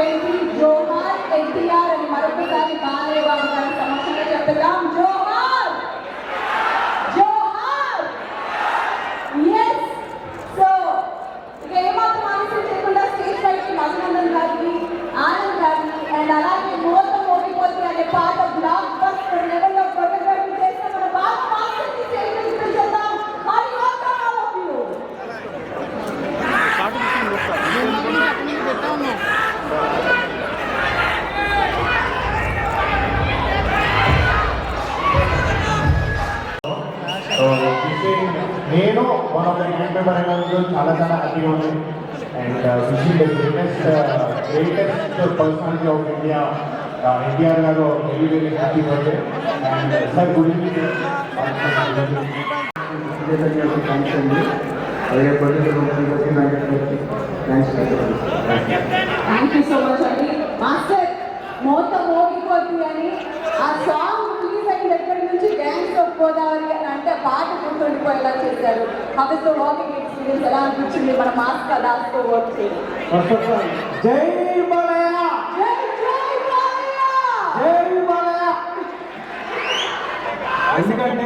ఏంటి జోహార్ ఎన్టీఆర్ అని మరొకసారి బాలయ్య బాబు గారి సమక్షంలో చెప్తున్నాం. జోహార్ జోహార్. ఎస్. సో ఇక ఏమాత్రం ఆలస్యం చేయకుండా స్టేజ్ పైకి మధునందన్ గారిని, ఆనంద్ గారిని అండ్ అలాగే మోతం మోగిపోతే అనే పాట బ్లాక్ బస్టర్ లెవెల్లో కొరియోగ్రఫీ చేసిన మన బాల మాస్టర్ని స్టేజ్ మీద పిలిచేద్దాం. మరి welcome all of you. నేను one of the gang member అయినందుకు చాలా హ్యాపీగా ఉంది. And wishing the greatest personality of India NTR garu very very happy birthday. And sir good evening. Thanks అండి. అలాగే థ్యాంక్ యూ సో మచ్ అండి. మాస్టర్ మోత మోగిపోతుంది అని ఆ సాంగ్ రిలీజ్ అయిన దగ్గర నుంచి గ్యాంగ్స్ ఆఫ్ గోదావరి అని అంటే పాట గుర్తుండిపోయేలా చేశారు. హౌస్ వాకింగ్ ఎక్స్పీరియన్స్ ఎలా అనిపించింది మన మాస్టర్ దాస్తో వర్క్ చేయడం? జై బాలయ్య, జై జై బాలయ్య, జై బాలయ్య. ఎందుకంటే